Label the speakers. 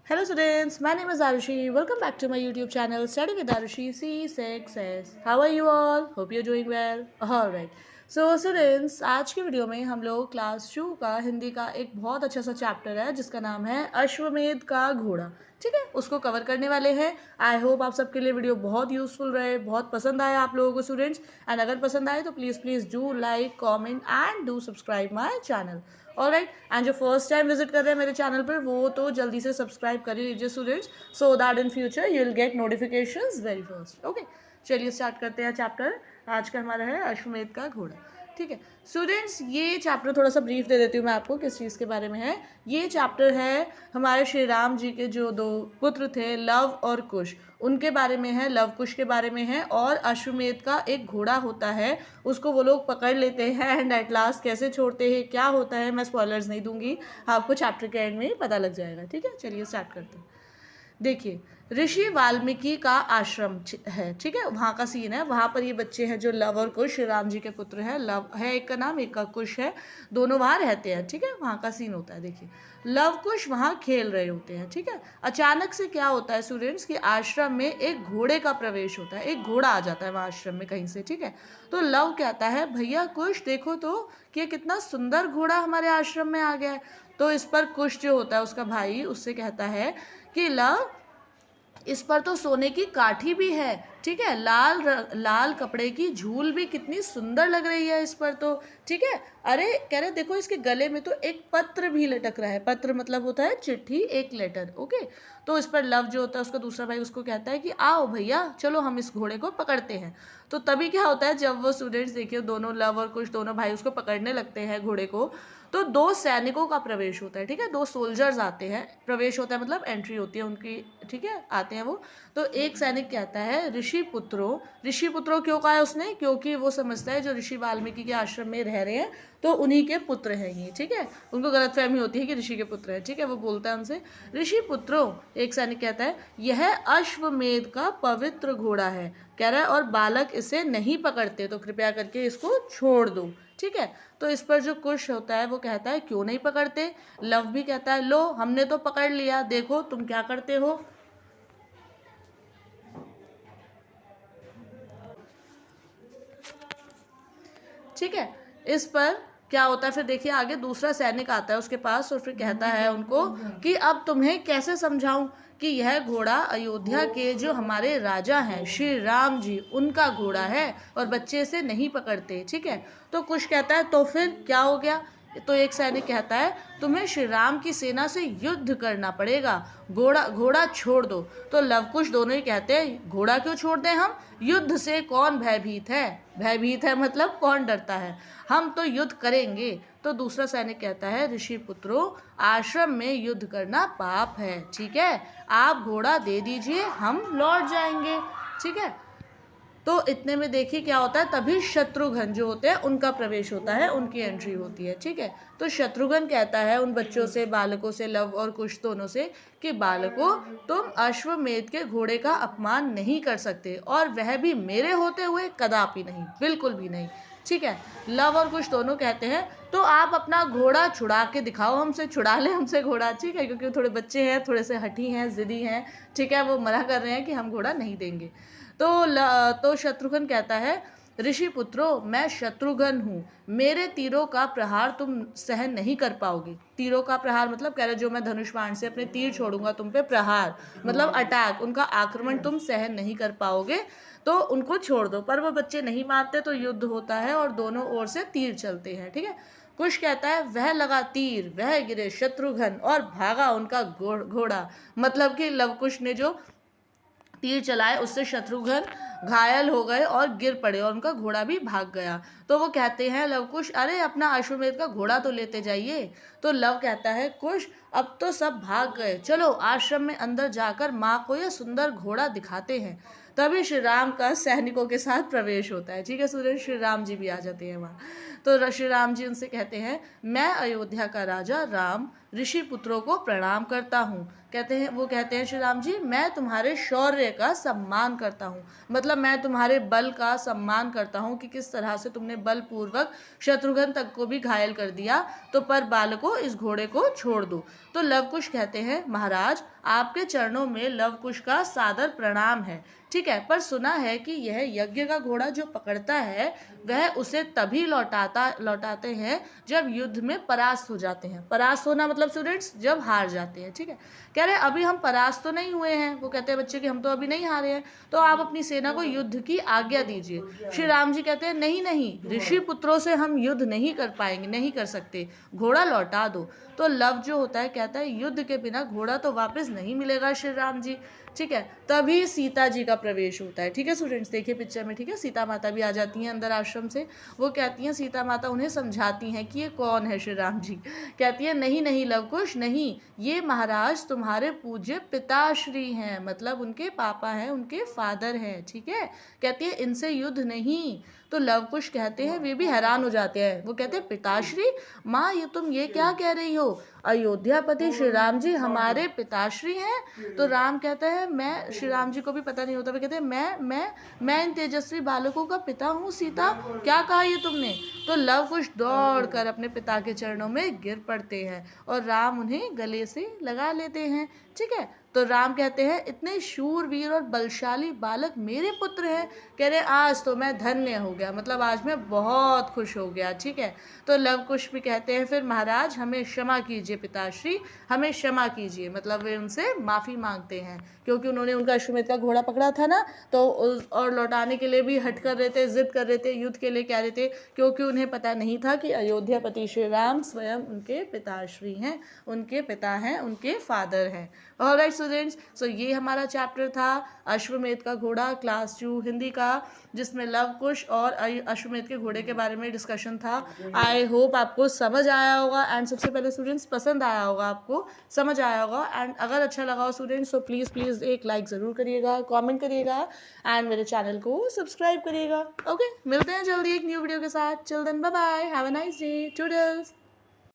Speaker 1: Hello students, my name is Arushi. Welcome back to my YouTube channel Study with Arushi C6S. How are you all? Hope you're doing well. Alright. So students, आज की video में हम लोग class 2 का हिंदी का एक बहुत अच्छा सा चैप्टर है जिसका नाम है अश्वमेध का घोड़ा। ठीक है, उसको कवर करने वाले हैं। आई होप आप सबके लिए वीडियो बहुत यूजफुल रहे, बहुत पसंद आए आप लोगों को स्टूडेंट्स। एंड अगर पसंद आए तो please do like, comment and do subscribe my channel. Alright, and जो फर्स्ट टाइम विजिट कर रहे हैं मेरे चैनल पर वो तो जल्दी से सब्सक्राइब कर लीजिए students, so that in future you will get notifications very first. Okay, चलिए स्टार्ट करते हैं चैप्टर। आज का हमारा है अश्वमेध का घोड़ा। ठीक है स्टूडेंट्स, ये चैप्टर थोड़ा सा ब्रीफ दे देती हूँ मैं आपको किस चीज़ के बारे में है। ये चैप्टर है हमारे श्री राम जी के जो दो पुत्र थे लव और कुश, उनके बारे में है, लव कुश के बारे में है। और अश्वमेध का एक घोड़ा होता है, उसको वो लोग पकड़ लेते हैं एंड एट लास्ट कैसे छोड़ते हैं, क्या होता है, मैं स्पॉयलर्स नहीं दूंगी, आपको चैप्टर के एंड में ही पता लग जाएगा। ठीक है, चलिए स्टार्ट करते हैं। देखिए, ऋषि वाल्मीकि का आश्रम है। ठीक है, वहाँ का सीन है। वहाँ पर ये बच्चे हैं जो लव और कुश, राम जी के पुत्र हैं। लव है एक का नाम, एक का कुश है, दोनों वहाँ रहते हैं। ठीक है, वहाँ का सीन होता है। देखिए, लव कुश वहाँ खेल रहे होते हैं। ठीक है, अचानक से क्या होता है स्टूडेंट्स कि आश्रम में एक घोड़े का प्रवेश होता है, एक घोड़ा आ जाता है वहाँ आश्रम में कहीं से। ठीक है, तो लव कहता है भैया कुश देखो तो कि कितना सुंदर घोड़ा हमारे आश्रम में आ गया है। तो इस पर कुश जो होता है उसका भाई उससे कहता है कि लव, इस पर तो सोने की काठी भी है। ठीक है, लाल कपड़े की झूल भी कितनी सुंदर लग रही है इस पर तो। ठीक है, अरे कह रहे देखो इसके गले में तो एक पत्र भी लटक रहा है। पत्र मतलब होता है चिट्ठी, एक लेटर। ओके, तो इस पर लव जो होता है उसका दूसरा भाई उसको कहता है कि आओ भैया चलो हम इस घोड़े को पकड़ते हैं। तो तभी क्या होता है, जब वो स्टूडेंट्स देखिए दोनों लव और कुछ दोनों भाई उसको पकड़ने लगते हैं घोड़े को, तो दो सैनिकों का प्रवेश होता है। ठीक है, दो सोल्जर्स आते हैं, प्रवेश होता है मतलब एंट्री होती है उनकी। ठीक है, आते हैं वो। तो एक सैनिक कहता है ऋषि पुत्रों क्यों कहा है उसने, क्योंकि वो समझता है जो ऋषि वाल्मीकि के आश्रम में रह रहे हैं तो उन्हीं के पुत्र हैं ये। ठीक है, उनको गलतफहमी होती है कि ऋषि के पुत्र हैं। ठीक है, वो बोलता है उनसे ऋषि पुत्रों, एक सैनिक कहता है यह अश्वमेध का पवित्र घोड़ा है, कह रहा है, और बालक इसे नहीं पकड़ते तो कृपया करके इसको छोड़ दो। ठीक है, तो इस पर जो कुश होता है वो कहता है क्यों नहीं पकड़ते। लव भी कहता है लो हमने तो पकड़ लिया, देखो तुम क्या करते हो। ठीक है, इस पर क्या होता है फिर देखिए आगे दूसरा सैनिक आता है उसके पास और फिर कहता है उनको कि अब तुम्हें कैसे समझाऊं कि यह घोड़ा अयोध्या के जो हमारे राजा हैं श्री राम जी, उनका घोड़ा है और बच्चे से नहीं पकड़ते। ठीक है, तो कुछ कहता है तो फिर क्या हो गया। तो एक सैनिक कहता है तुम्हें श्री राम की सेना से युद्ध करना पड़ेगा, घोड़ा छोड़ दो। तो लवकुश दोनों ही कहते हैं घोड़ा क्यों छोड़ दें हम, युद्ध से कौन भयभीत है, भयभीत है मतलब कौन डरता है, हम तो युद्ध करेंगे। तो दूसरा सैनिक कहता है ऋषि पुत्रों, आश्रम में युद्ध करना पाप है। ठीक है, आप घोड़ा दे दीजिए, हम लौट जाएंगे। ठीक है, तो इतने में देखिए क्या होता है, तभी शत्रुघ्न जो होते हैं उनका प्रवेश होता है, उनकी एंट्री होती है। ठीक है, तो शत्रुघ्न कहता है उन बच्चों से, बालकों से, लव और कुश दोनों से कि बालकों तुम अश्वमेध के घोड़े का अपमान नहीं कर सकते, और वह भी मेरे होते हुए कदापि नहीं, बिल्कुल भी नहीं। ठीक है, लव और कुश दोनों कहते हैं तो आप अपना घोड़ा छुड़ा के दिखाओ हमसे, छुड़ा ले हमसे घोड़ा। ठीक है, क्योंकि थोड़े बच्चे हैं, थोड़े से हठी हैं, जिद्दी हैं। ठीक है, वो मना कर रहे हैं कि हम घोड़ा नहीं देंगे। तो शत्रुघ्न कहता है ऋषि पुत्रों, मैं शत्रुघ्न हूँ, मेरे तीरों का प्रहार तुम सहन नहीं कर पाओगे। तीरों का प्रहार मतलब कह रहे जो मैं धनुष बाण से अपने तीर छोड़ूंगा तुम पे, प्रहार मतलब अटैक, उनका आक्रमण तुम सहन नहीं कर पाओगे, तो उनको छोड़ दो। पर वो बच्चे नहीं मानते तो युद्ध होता है और दोनों ओर से तीर चलते हैं। ठीक है, कुश कहता है वह लगा तीर, वह गिरे शत्रुघ्न और भागा उनका घोड़ा, मतलब कि लवकुश ने जो तीर चलाए उससे शत्रुघ्न घायल हो गए और गिर पड़े और उनका घोड़ा भी भाग गया। तो वो कहते हैं लवकुश अरे अपना अश्वमेध का घोड़ा तो लेते जाइए। तो लव कहता है कुश अब तो सब भाग गए, चलो आश्रम में अंदर जाकर माँ को यह सुंदर घोड़ा दिखाते हैं। तभी श्री राम का सैनिकों के साथ प्रवेश होता है। ठीक है, सूर्य श्री राम जी भी आ जाते हैं वहाँ। तो श्री राम जी उनसे कहते हैं, मैं अयोध्या का राजा राम ऋषि पुत्रों को प्रणाम करता हूँ। वो कहते हैं श्री राम जी, मैं तुम्हारे शौर्य का सम्मान करता हूँ, मतलब मैं तुम्हारे बल का सम्मान करता हूँ कि किस तरह से तुमने बलपूर्वक शत्रुघ्न तक को भी घायल कर दिया, तो पर बालको इस घोड़े को छोड़ दो। तो लवकुश कहते हैं, महाराज आपके चरणों में लवकुश का सादर प्रणाम है, ठीक है, पर सुना है कि यह यज्ञ का घोड़ा जो पकड़ता है वह उसे तभी लौटाते हैं जब युद्ध में परास्त हो जाते हैं। परास्त होना मतलब स्टूडेंट्स जब हार जाते हैं, ठीक है। कह रहे अभी हम परास्त तो नहीं हुए हैं, वो कहते हैं बच्चे कि हम तो अभी नहीं हारे हैं, तो आप अपनी सेना को युद्ध की आज्ञा दीजिए। श्री राम जी कहते हैं, नहीं नहीं, ऋषि पुत्रों से हम युद्ध नहीं कर पाएंगे, नहीं कर सकते, घोड़ा लौटा दो। तो लव जो होता है कहता है, युद्ध के बिना घोड़ा तो वापस नहीं मिलेगा श्री राम जी, ठीक है। तभी सीता जी का प्रवेश होता है, ठीक है स्टूडेंट्स, देखिए पिक्चर में, ठीक है। सीता माता भी आ जाती हैं अंदर आश्रम से। वो कहती हैं, सीता माता उन्हें समझाती हैं कि ये कौन है श्री राम जी। कहती है, नहीं नहीं लवकुश, नहीं, ये महाराज तुम्हारे पूज्य पिताश्री हैं, मतलब उनके पापा हैं, उनके फादर हैं, ठीक है। कहती है इनसे युद्ध नहीं। तो लवकुश कहते हैं, वे भी हैरान हो जाते हैं। वो कहते हैं, पिताश्री माँ, ये तुम ये क्या कह रही हो? अयोध्यापति श्री राम जी हमारे पिताश्री हैं? तो राम कहता है, मैं, श्री राम जी को भी पता नहीं होता, वे कहते हैं, मैं इन तेजस्वी बालकों का पिता हूँ सीता, क्या कहा ये तुमने? तो लवकुश दौड़ कर अपने पिता के चरणों में गिर पड़ते हैं और राम उन्हें गले से लगा लेते हैं, ठीक है। तो राम कहते हैं, इतने शूरवीर और बलशाली बालक मेरे पुत्र हैं। कह रहे आज तो मैं धन्य हो गया, मतलब आज मैं बहुत खुश हो गया, ठीक है। तो लवकुश भी कहते हैं, फिर महाराज हमें क्षमा कीजिए पिताश्री, हमें क्षमा कीजिए, मतलब वे उनसे माफ़ी मांगते हैं क्योंकि उन्होंने उनका अश्वमेध का घोड़ा पकड़ा था ना, तो और लौटाने के लिए भी हट कर रहे थे, जिद कर रहे थे, युद्ध के लिए कह रहे थे, क्योंकि उन्हें पता नहीं था कि अयोध्यापति श्री राम स्वयं उनके पिताश्री हैं, उनके पिता हैं, उनके फादर हैं। ऑलराइट स्टूडेंट्स, सो ये हमारा चैप्टर था अश्वमेध का घोड़ा, क्लास 2 हिंदी का, जिसमें लवकुश और अश्वमेध के घोड़े के बारे में डिस्कशन था। आई होप आपको समझ आया होगा एंड सबसे पहले स्टूडेंट्स पसंद आया होगा, आपको समझ आया होगा। एंड अगर अच्छा लगा हो स्टूडेंट्स तो प्लीज़ एक लाइक ज़रूर करिएगा, कमेंट करिएगा एंड मेरे चैनल को सब्सक्राइब करिएगा। ओके, मिलते हैं जल्दी एक न्यू वीडियो के साथ। Till then bye bye, have a nice day, toodles.